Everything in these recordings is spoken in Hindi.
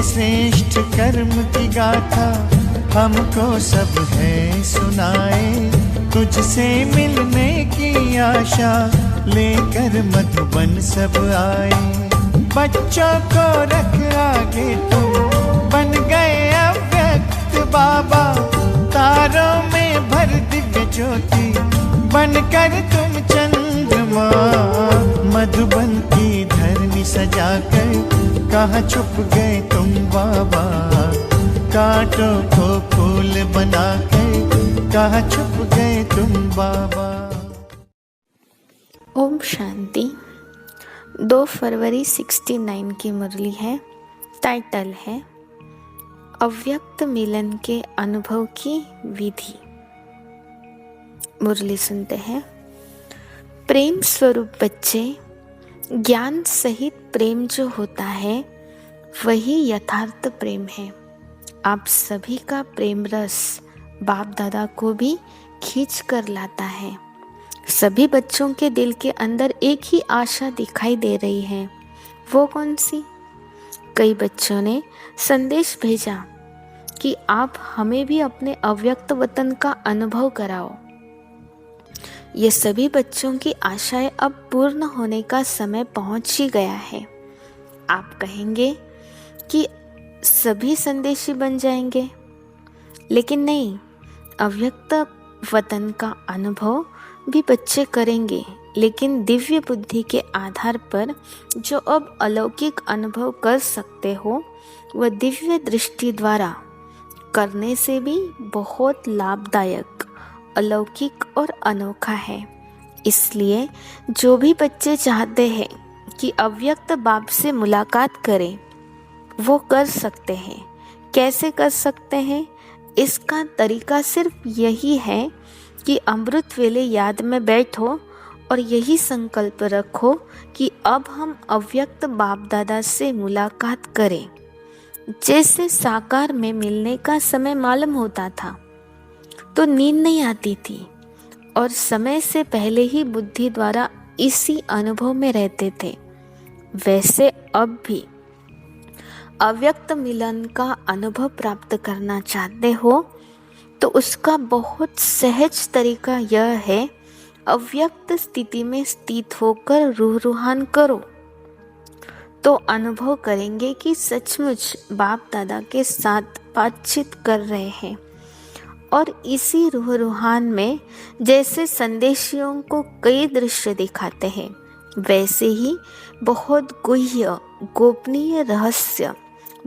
श्रेष्ठ कर्म की गाथा हमको सब है सुनाए। तुझसे मिलने की आशा लेकर मधुबन सब आए। बच्चों को रख आगे तुम बन गए अव्यक्त बाबा। तारों में भर दिव्य ज्योति बनकर तुम चंद्रमा। मधुबन की धरनी सजाकर कहाँ छुप गए तुम बाबा। कांटों को फूल बनाकर कहाँ छुप गए तुम बाबा। ओम शांति। 2 फरवरी 69 की मुरली है। टाइटल है अव्यक्त मिलन के अनुभव की विधि। मुरली सुनते हैं। प्रेम स्वरूप बच्चे, ज्ञान सहित प्रेम जो होता है वही यथार्थ प्रेम है। आप सभी का प्रेम रस बाप दादा को भी खींच कर लाता है। सभी बच्चों के दिल के अंदर एक ही आशा दिखाई दे रही है। वो कौन सी? कई बच्चों ने संदेश भेजा कि आप हमें भी अपने अव्यक्त वतन का अनुभव कराओ। ये सभी बच्चों की आशाएं अब पूर्ण होने का समय पहुंच ही गया है। आप कहेंगे कि सभी संदेशी बन जाएंगे, लेकिन नहीं, अव्यक्त वतन का अनुभव भी बच्चे करेंगे, लेकिन दिव्य बुद्धि के आधार पर जो अब अलौकिक अनुभव कर सकते हो वह दिव्य दृष्टि द्वारा करने से भी बहुत लाभदायक, अलौकिक और अनोखा है। इसलिए जो भी बच्चे चाहते हैं कि अव्यक्त बाप से मुलाकात करें वो कर सकते हैं। कैसे कर सकते हैं? इसका तरीका सिर्फ यही है कि अमृत वेले याद में बैठो और यही संकल्प रखो कि अब हम अव्यक्त बाप दादा से मुलाकात करें। जैसे साकार में मिलने का समय मालूम होता था तो नींद नहीं आती थी और समय से पहले ही बुद्धि द्वारा इसी अनुभव में रहते थे, वैसे अब भी अव्यक्त मिलन का अनुभव प्राप्त करना चाहते हो तो उसका बहुत सहज तरीका यह है, अव्यक्त स्थिति में स्थित होकर रूहान करो तो अनुभव करेंगे कि सचमुच बाप दादा के साथ बातचीत कर रहे हैं। और इसी रूहान में जैसे संदेशियों को कई दृश्य दिखाते हैं, वैसे ही बहुत गुह्य गोपनीय रहस्य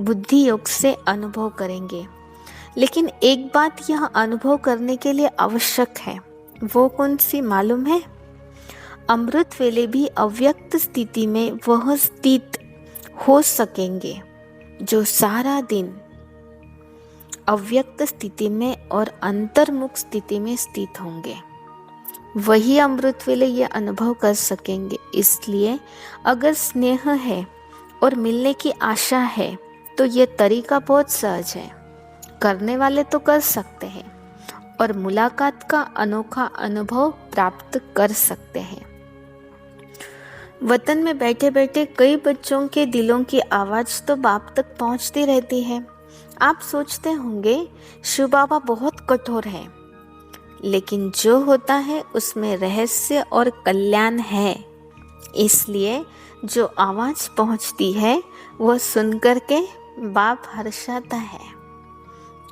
बुद्धि योग से अनुभव करेंगे। लेकिन एक बात यह अनुभव करने के लिए आवश्यक है, वो कौन सी मालूम है? अमृत वेले भी अव्यक्त स्थिति में वह स्थित हो सकेंगे जो सारा दिन अव्यक्त स्थिति में और अंतर्मुख स्थिति में स्थित होंगे, वही अमृत वेले ये अनुभव कर सकेंगे। इसलिए अगर स्नेह है और मिलने की आशा है तो ये तरीका बहुत सहज है, करने वाले तो कर सकते हैं और मुलाकात का अनोखा अनुभव प्राप्त कर सकते हैं। वतन में बैठे बैठे कई बच्चों के दिलों की आवाज़ तो बाप तक पहुंचती रहती है। आप सोचते होंगे शिव बाबा बहुत कठोर है, लेकिन जो होता है उसमें रहस्य और कल्याण है। इसलिए जो आवाज़ पहुंचती है वह सुनकर के बाप हर्षाता है।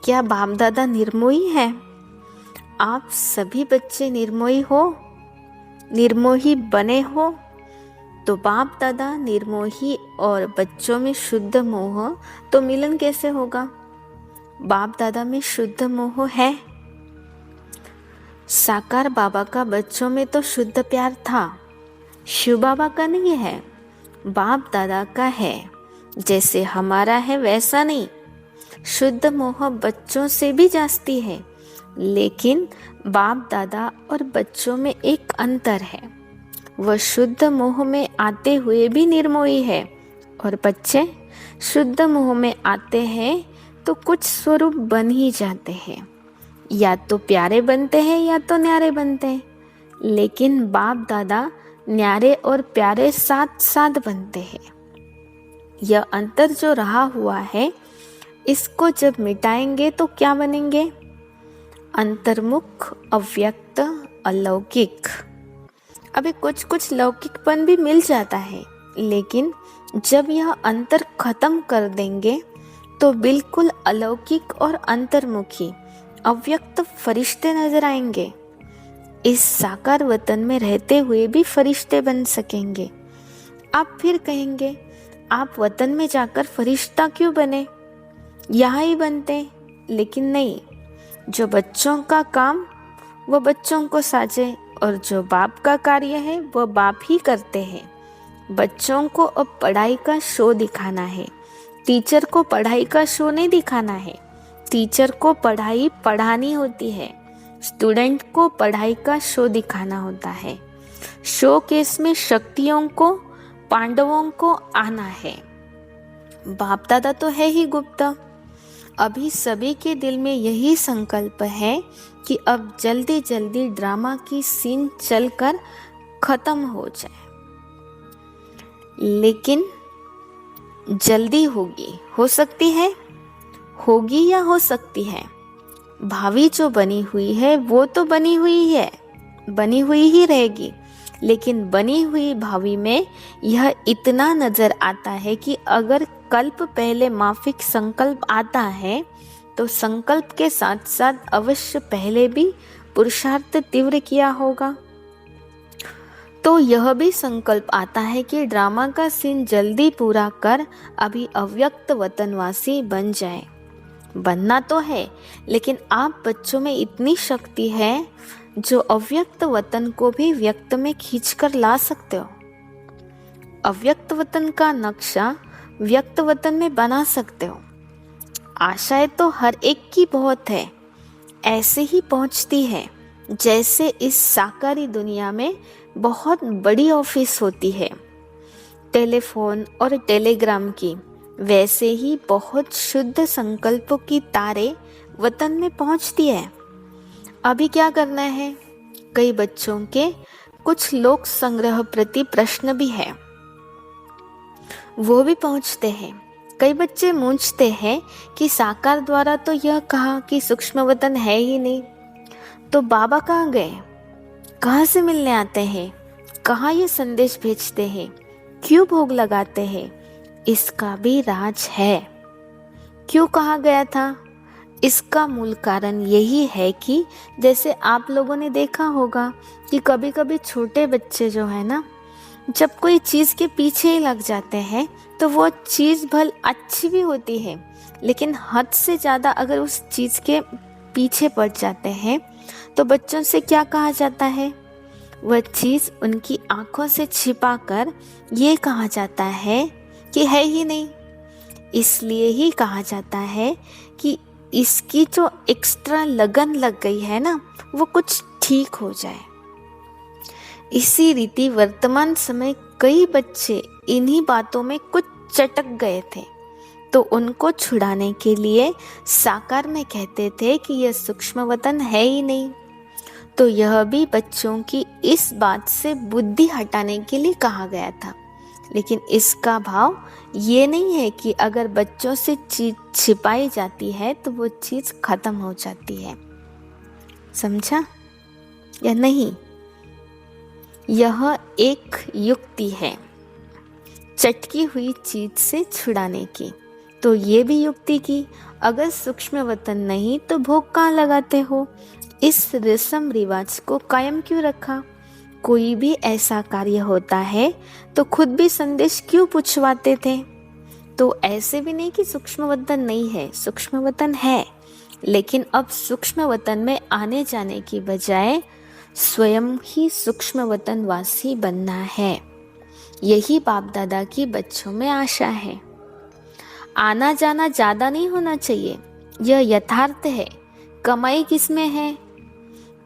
क्या बाप दादा निर्मोही है? आप सभी बच्चे निर्मोही हो, निर्मोही बने हो तो बाप दादा निर्मोही और बच्चों में शुद्ध मोह, तो मिलन कैसे होगा? बाप दादा में शुद्ध मोह है। साकार बाबा का बच्चों में तो शुद्ध प्यार था, शिव बाबा का नहीं है, बाप दादा का है। जैसे हमारा है वैसा नहीं। शुद्ध मोह बच्चों से भी जास्ती है, लेकिन बाप दादा और बच्चों में एक अंतर है। वह शुद्ध मोह में आते हुए भी निर्मोही है और बच्चे शुद्ध मोह में आते हैं तो कुछ स्वरूप बन ही जाते हैं, या तो प्यारे बनते हैं या तो न्यारे बनते हैं। लेकिन बाप दादा न्यारे और प्यारे साथ साथ बनते हैं। यह अंतर जो रहा हुआ है, इसको जब मिटाएंगे तो क्या बनेंगे? अंतर्मुख, अव्यक्त, अलौकिक। अभी कुछ कुछ लौकिकपन भी मिल जाता है, लेकिन जब यह अंतर खत्म कर देंगे तो बिल्कुल अलौकिक और अंतर्मुखी अव्यक्त फरिश्ते नजर आएंगे। इस साकार वतन में रहते हुए भी फरिश्ते बन सकेंगे। आप फिर कहेंगे, आप वतन में जाकर फरिश्ता क्यों बने, यहाँ ही बनते। लेकिन नहीं, जो बच्चों का काम वो बच्चों को साजे, और जो बाप का कार्य है वह बाप ही करते हैं। बच्चों को अब पढ़ाई का शो दिखाना है, टीचर को पढ़ाई का शो नहीं दिखाना है। टीचर को पढ़ाई पढ़ानी होती है, स्टूडेंट को पढ़ाई का शो दिखाना होता है। शो केस में शक्तियों को, पांडवों को आना है। बाप दादा तो है ही गुप्ता। अभी सभी के दिल में यही संकल्प है कि अब जल्दी जल्दी ड्रामा की सीन चलकर खत्म हो जाए। लेकिन जल्दी होगी, हो सकती है, होगी या हो सकती है। भावी जो बनी हुई है वो तो बनी हुई है, बनी हुई ही रहेगी। लेकिन बनी हुई भावी में यह इतना नजर आता है कि अगर कल्प पहले माफिक संकल्प आता है तो संकल्प के साथ साथ अवश्य पहले भी पुरुषार्थ तीव्र किया होगा। तो यह भी संकल्प आता है कि ड्रामा का सीन जल्दी पूरा कर अभी अव्यक्त वतनवासी बन जाए। बनना तो है, लेकिन आप बच्चों में इतनी शक्ति है जो अव्यक्त वतन को भी व्यक्त में खींचकर ला सकते हो। अव्यक्त वतन का नक्शा व्यक्त वतन में बना सकते हो। आशाएं तो हर एक की बहुत है, ऐसे ही पहुंचती है जैसे इस साकारी दुनिया में बहुत बड़ी ऑफिस होती है टेलीफोन और टेलीग्राम की, वैसे ही बहुत शुद्ध संकल्पों की तारे वतन में पहुंचती है। अभी क्या करना है? कई बच्चों के कुछ लोक संग्रह प्रति प्रश्न भी है, वो भी पहुंचते हैं। कई बच्चे मूंझते हैं कि साकार द्वारा तो यह कहा कि सूक्ष्म वतन है ही नहीं, तो बाबा कहाँ गए, कहाँ से मिलने आते हैं, कहाँ ये संदेश भेजते हैं, क्यों भोग लगाते हैं? इसका भी राज है। क्यों कहा गया था? इसका मूल कारण यही है कि जैसे आप लोगों ने देखा होगा कि कभी कभी छोटे बच्चे जो है ना, जब कोई चीज़ के पीछे ही लग जाते हैं तो वो चीज़ भल अच्छी भी होती है, लेकिन हद से ज़्यादा अगर उस चीज़ के पीछे पड़ जाते हैं तो बच्चों से क्या कहा जाता है? वह चीज़ उनकी आंखों से छिपाकर ये कहा जाता है कि है ही नहीं। इसलिए ही कहा जाता है कि इसकी जो एक्स्ट्रा लगन लग गई है ना, वो कुछ ठीक हो जाए। इसी रीति वर्तमान समय कई बच्चे इन्हीं बातों में कुछ चटक गए थे, तो उनको छुड़ाने के लिए साकार में कहते थे कि यह सूक्ष्म वतन है ही नहीं। तो यह भी बच्चों की इस बात से बुद्धि हटाने के लिए कहा गया था। लेकिन इसका भाव ये नहीं है कि अगर बच्चों से चीज छिपाई जाती है तो वो चीज़ खत्म हो जाती है। समझा या नहीं? यह एक युक्ति है चटकी हुई चीज से छुड़ाने की। तो ये भी युक्ति की, अगर सूक्ष्म वतन नहीं तो भोग कहाँ लगाते हो? इस रस्म रिवाज को कायम क्यों रखा? कोई भी ऐसा कार्य होता है तो खुद भी संदेश क्यों पूछवाते थे? तो ऐसे भी नहीं कि सूक्ष्म वतन नहीं है, सूक्ष्म वतन है, लेकिन अब सूक्ष्म वतन में आने जाने की बजाय स्वयं ही सूक्ष्म वतन वासी बनना है। यही बाप दादा की बच्चों में आशा है। आना जाना ज़्यादा नहीं होना चाहिए, यह यथार्थ है। कमाई किसमें है?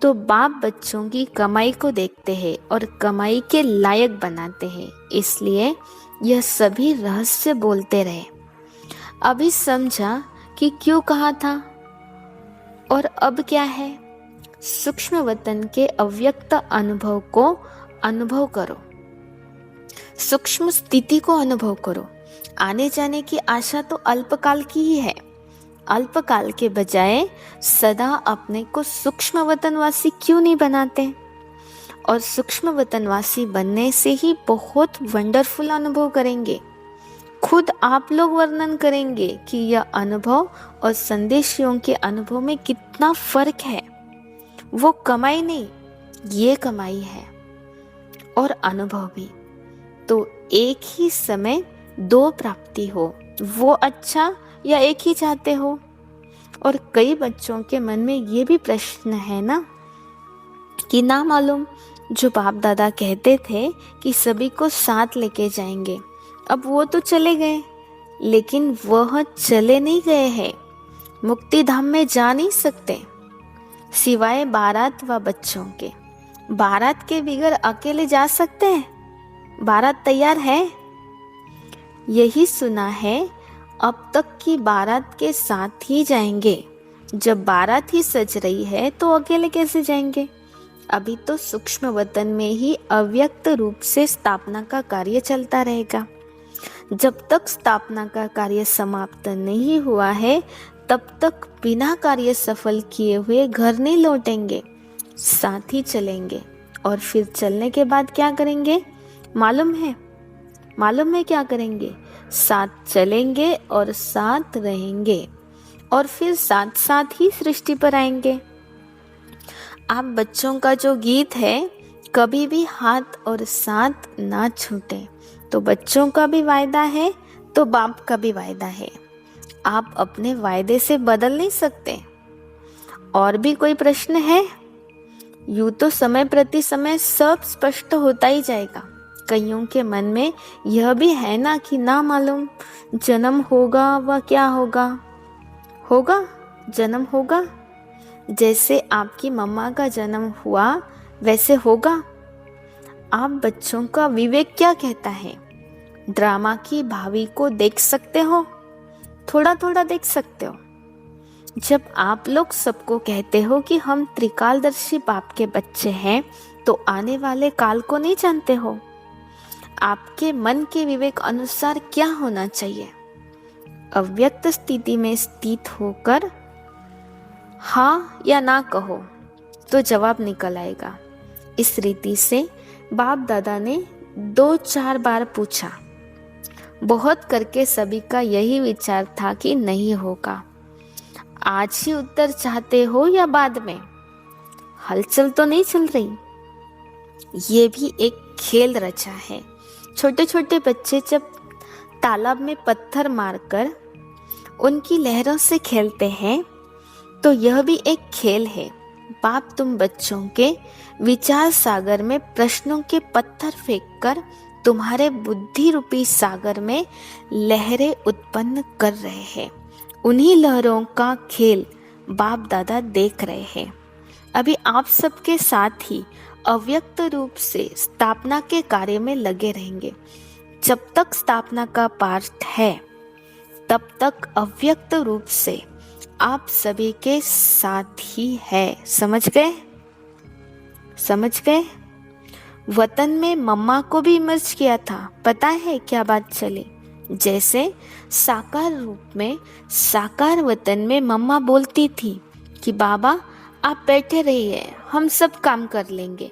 तो बाप बच्चों की कमाई को देखते हैं और कमाई के लायक बनाते हैं, इसलिए यह सभी रहस्य बोलते रहे। अभी समझा कि क्यों कहा था और अब क्या है? सूक्ष्म वतन के अव्यक्त अनुभव को अनुभव करो। सूक्ष्म स्थिति को अनुभव करो। आने जाने की आशा तो अल्पकाल की ही है। अल्पकाल के बजाय सदा अपने को सूक्ष्म वतनवासी क्यों नहीं बनाते? और सूक्ष्म वतनवासी बनने से ही बहुत वंडरफुल अनुभव करेंगे। खुद आप लोग वर्णन करेंगे कि यह अनुभव और संदेशियों के अनुभव में कितना फर्क है। वो कमाई नहीं, ये कमाई है, और अनुभव भी। तो एक ही समय दो प्राप्ति हो, वो अच्छा या एक ही चाहते हो? और कई बच्चों के मन में ये भी प्रश्न है ना कि ना मालूम, जो बाप दादा कहते थे कि सभी को साथ लेके जाएंगे, अब वो तो चले गए, लेकिन वह चले नहीं गए हैं, मुक्ति धाम में जा नहीं सकते सिवाय बारात व बच्चों के। बारात के बगैर अकेले जा सकते हैं? बारात तैयार है? यही सुना है, अब तक की बारात के साथ ही जाएंगे। जब बारात ही सज रही है तो अकेले कैसे जाएंगे? अभी तो सूक्ष्म वतन में ही अव्यक्त रूप से स्थापना का कार्य चलता रहेगा। जब तक स्थापना का कार्य समाप्त नहीं हुआ है, तब तक बिना कार्य सफल किए हुए घर नहीं लौटेंगे, साथ ही चलेंगे। और फिर चलने के बाद क्या करेंगे मालूम है? क्या करेंगे? साथ चलेंगे और साथ रहेंगे, और फिर साथ साथ ही सृष्टि पर आएंगे। आप बच्चों का जो गीत है, कभी भी हाथ और साथ ना छूटे, तो बच्चों का भी वायदा है, तो बाप का भी वायदा है। आप अपने वायदे से बदल नहीं सकते। और भी कोई प्रश्न है? यूं तो समय प्रति समय सब स्पष्ट होता ही जाएगा। कईयों के मन में यह भी है ना कि ना मालूम, जन्म होगा व क्या होगा? होगा, जन्म होगा। जैसे आपकी मम्मा का जन्म हुआ वैसे होगा। आप बच्चों का विवेक क्या कहता है? ड्रामा की भावी को देख सकते हो, थोड़ा थोड़ा देख सकते हो। जब आप लोग सबको कहते हो कि हम त्रिकालदर्शी बाप के बच्चे हैं, तो आने वाले काल को नहीं जानते हो। आपके मन के विवेक अनुसार क्या होना चाहिए? अव्यक्त स्थिति में स्थित होकर हाँ या ना कहो तो जवाब निकल आएगा। इस रीति से बाप दादा ने 2-4 बार पूछा। बहुत करके सभी का यही विचार था कि नहीं होगा। आज ही उत्तर चाहते हो या बाद में? हलचल तो नहीं चल रही। ये भी एक खेल रचा है। छोटे छोटे बच्चे जब तालाब में पत्थर मारकर उनकी लहरों से खेलते हैं, तो यह भी एक खेल है। बाप तुम बच्चों के विचार सागर में प्रश्नों के पत्थर फेंककर तुम्हारे बुद्धि रूपी सागर में लहरें उत्पन्न कर रहे हैं। उन्हीं लहरों का खेल बाप दादा देख रहे हैं। अभी आप सबके साथ ही अव्यक्त रूप से स्थापना के कार्य में लगे रहेंगे। जब तक स्थापना का पाठ है, तब तक अव्यक्त रूप से आप सभी के साथ ही है। समझ गए? वतन में मम्मा को भी इमर्ज किया था। पता है क्या बात चली? जैसे साकार रूप में साकार वतन में मम्मा बोलती थी कि बाबा आप बैठे रहिए, हम सब काम कर लेंगे।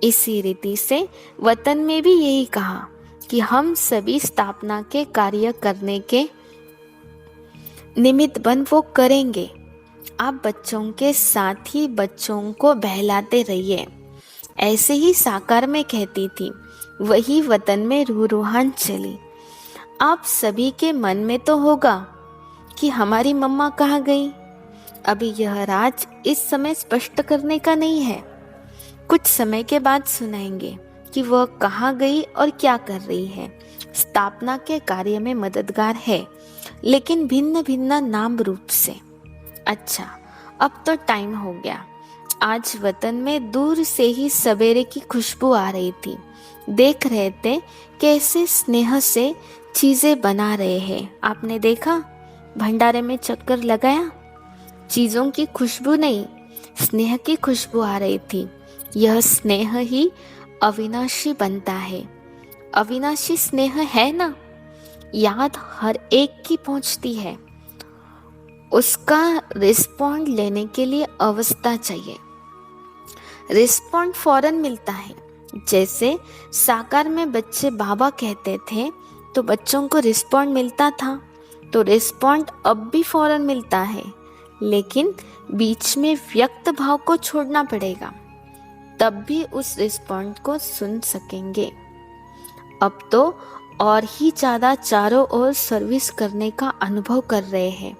इसी रीति से वतन में भी यही कहा कि हम सभी स्थापना के कार्य करने के निमित्त बन वो करेंगे। आप बच्चों के साथ ही बच्चों को बहलाते रहिए। ऐसे ही साकार में कहती थी, वही वतन में रूहान चली। आप सभी के मन में तो होगा कि हमारी मम्मा कहाँ गई। अभी यह राज इस समय स्पष्ट करने का नहीं है। कुछ समय के बाद सुनाएंगे कि वह कहाँ गई और क्या कर रही है। स्थापना के कार्य में मददगार है, लेकिन भिन्न भिन्न नाम रूप से। अच्छा, अब तो टाइम हो गया। आज वतन में दूर से ही सवेरे की खुशबू आ रही थी। देख रहे थे कैसे स्नेह से चीजें बना रहे हैं। आपने देखा? भंडारे में चक्कर लगाया? चीजों की खुशबू नहीं, स्नेह की खुशबू आ रही थी। यह स्नेह ही अविनाशी बनता है। अविनाशी स्नेह है ना, याद हर एक की पहुंचती है। उसका रिस्पॉन्ड लेने के लिए अवस्था चाहिए। रिस्पॉन्ड फौरन मिलता है। जैसे साकार में बच्चे बाबा कहते थे तो बच्चों को रिस्पॉन्ड मिलता था, तो रिस्पॉन्ड अब भी फौरन मिलता है, लेकिन बीच में व्यक्त भाव को छोड़ना पड़ेगा, तब भी उस रिस्पॉन्ड को सुन सकेंगे। अब तो और ही ज़्यादा चारों ओर सर्विस करने का अनुभव कर रहे हैं।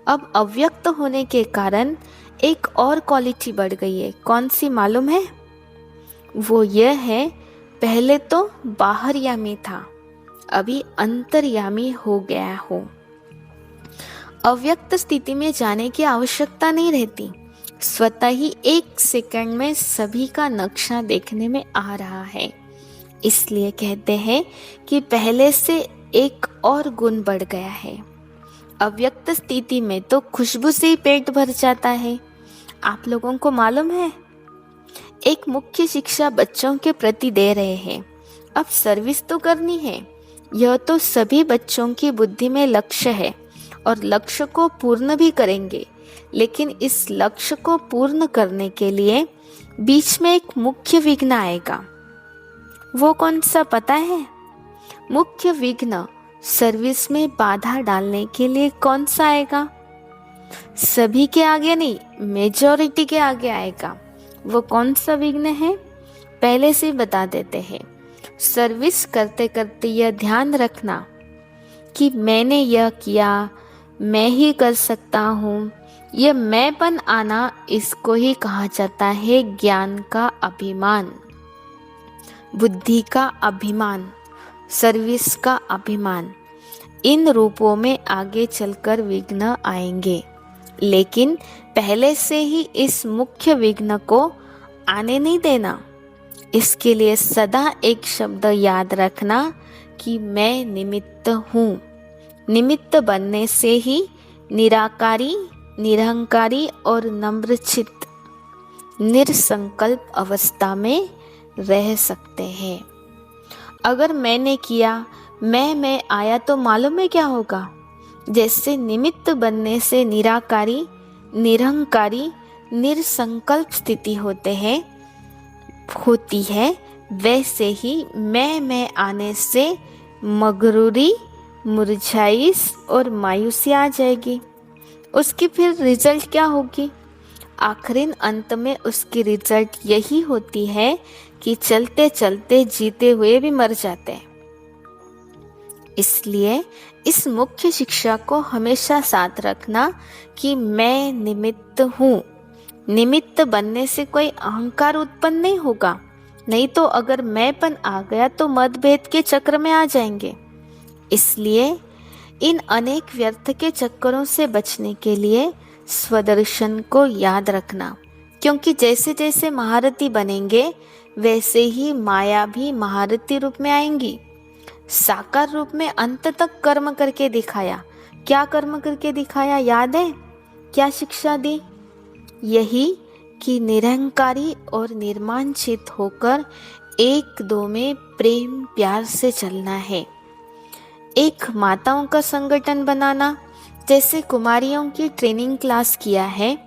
अब अव्यक्त होने के कारण एक और क्वालिटी बढ़ गई है। कौन सी मालूम है? वो यह है, पहले तो बाहरयामी था, अभी अंतर्यामी हो गया हो। अव्यक्त स्थिति में जाने की आवश्यकता नहीं रहती, स्वतः ही 1 सेकंड में सभी का नक्शा देखने में आ रहा है। इसलिए कहते हैं कि पहले से एक और गुण बढ़ गया है। अव्यक्त स्थिति में तो खुशबू से ही पेट भर जाता है। आप लोगों को मालूम है, एक मुख्य शिक्षा बच्चों के प्रति दे रहे हैं। अब सर्विस तो करनी है, यह तो सभी बच्चों की बुद्धि में लक्ष्य है और लक्ष्य को पूर्ण भी करेंगे, लेकिन इस लक्ष्य को पूर्ण करने के लिए बीच में एक मुख्य विघ्न आएगा। वो कौन सा पता है? मुख्य विघ्न सर्विस में बाधा डालने के लिए कौन सा आएगा? सभी के आगे नहीं, मेजॉरिटी के आगे आएगा। वो कौन सा विघ्न है? पहले से बता देते हैं। सर्विस करते करते यह ध्यान रखना कि मैंने यह किया, मैं ही कर सकता हूँ। यह मैंपन आना, इसको ही कहा जाता है ज्ञान का अभिमान, बुद्धि का अभिमान, सर्विस का अभिमान। इन रूपों में आगे चलकर विघ्न आएंगे, लेकिन पहले से ही इस मुख्य विघ्न को आने नहीं देना। इसके लिए सदा एक शब्द याद रखना कि मैं निमित्त हूँ। निमित्त बनने से ही निराकारी, निरहंकारी और नम्रचित्त निरसंकल्प अवस्था में रह सकते हैं। अगर मैंने किया, मैं आया तो मालूम है क्या होगा? जैसे निमित्त बनने से निराकारी, निरहंकारी, निरसंकल्प स्थिति होती है, वैसे ही मैं आने से मगरूरी, मुरझाइश और मायूसी आ जाएगी। उसकी फिर रिजल्ट क्या होगी? आखिरी अंत में उसकी रिजल्ट यही होती है कि चलते चलते जीते हुए भी मर जाते हैं। इसलिए इस मुख्य शिक्षा को हमेशा साथ रखना कि मैं निमित्त हूँ। निमित्त बनने से कोई अहंकार उत्पन्न नहीं होगा, नहीं तो अगर मैंपन आ गया तो मतभेद के चक्र में आ जाएंगे। इसलिए इन अनेक व्यर्थ के चक्करों से बचने के लिए स्वदर्शन को याद रखना, क्योंकि जैसे जैसे महारथी बनेंगे वैसे ही माया भी महारथी रूप में आएंगी। साकार रूप में अंत तक कर्म करके दिखाया। क्या कर्म करके दिखाया याद है? क्या शिक्षा दी? यही कि निरहंकारी और निर्मानचित होकर एक दो में प्रेम प्यार से चलना है। एक माताओं का संगठन बनाना, जैसे कुमारियों की ट्रेनिंग क्लास किया है,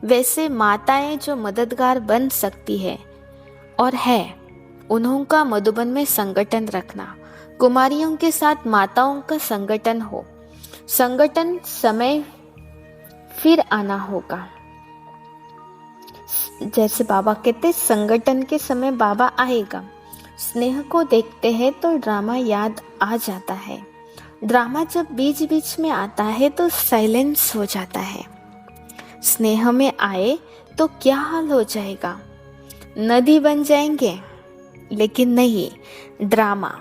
वैसे माताएं जो मददगार बन सकती है और है, उन्हों का मधुबन में संगठन रखना। कुमारियों के साथ माताओं का संगठन हो। संगठन समय फिर आना होगा। जैसे बाबा कहते, संगठन के समय बाबा आएगा। स्नेह को देखते हैं तो ड्रामा याद आ जाता है। ड्रामा जब बीच बीच में आता है तो साइलेंस हो जाता है। स्नेह में आए तो क्या हाल हो जाएगा? नदी बन जाएंगे। लेकिन नहीं, ड्रामा।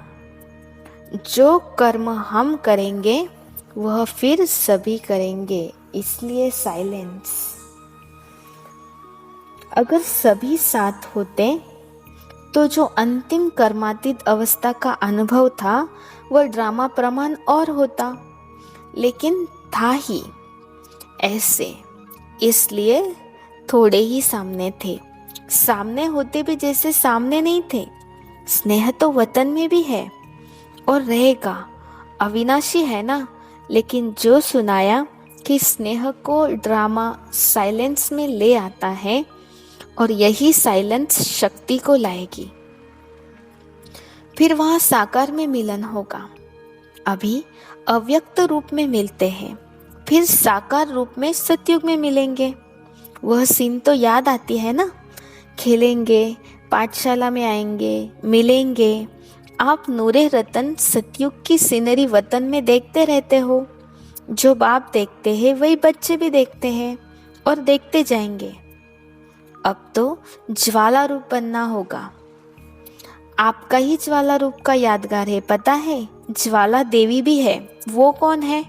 जो कर्म हम करेंगे वह फिर सभी करेंगे, इसलिए साइलेंस। अगर सभी साथ होते तो जो अंतिम कर्मातीत अवस्था का अनुभव था वह ड्रामा प्रमाण और होता, लेकिन था ही ऐसे, इसलिए थोड़े ही सामने थे। सामने होते भी जैसे सामने नहीं थे, स्नेह तो वतन में भी है और रहेगा, अविनाशी है ना। लेकिन जो सुनाया कि स्नेह को ड्रामा साइलेंस में ले आता है और यही साइलेंस शक्ति को लाएगी। फिर वहाँ साकार में मिलन होगा। अभी अव्यक्त रूप में मिलते हैं, फिर साकार रूप में सतयुग में मिलेंगे। वह सीन तो याद आती है ना, खेलेंगे, पाठशाला में आएंगे, मिलेंगे। आप नूरे रतन सतयुग की सीनरी वतन में देखते रहते हो। जो बाप देखते हैं वही बच्चे भी देखते हैं और देखते जाएंगे। अब तो ज्वाला रूप बनना होगा। आपका ही ज्वाला रूप का यादगार है, पता है? ज्वाला देवी भी है। वो कौन है?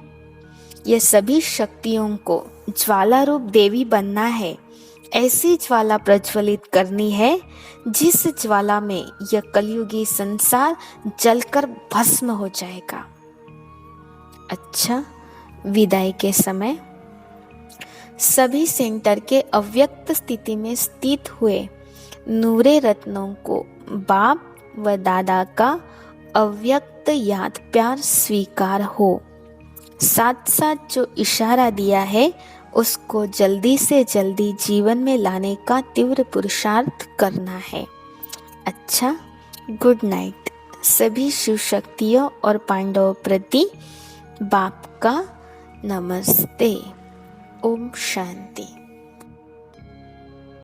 ये सभी शक्तियों को ज्वाला रूप देवी बनना है। ऐसी ज्वाला प्रज्वलित करनी है जिस ज्वाला में यह कलयुगी संसार जलकर भस्म हो जाएगा। अच्छा, विदाई के समय सभी सेंटर के अव्यक्त स्थिति में स्थित हुए नूरे रत्नों को बाप व दादा का अव्यक्त याद प्यार स्वीकार हो। साथ साथ जो इशारा दिया है उसको जल्दी से जल्दी जीवन में लाने का तीव्र पुरुषार्थ करना है। अच्छा, गुड नाइट। सभी शिव शक्तियों और पांडवों प्रति बाप का नमस्ते। ओम शांति।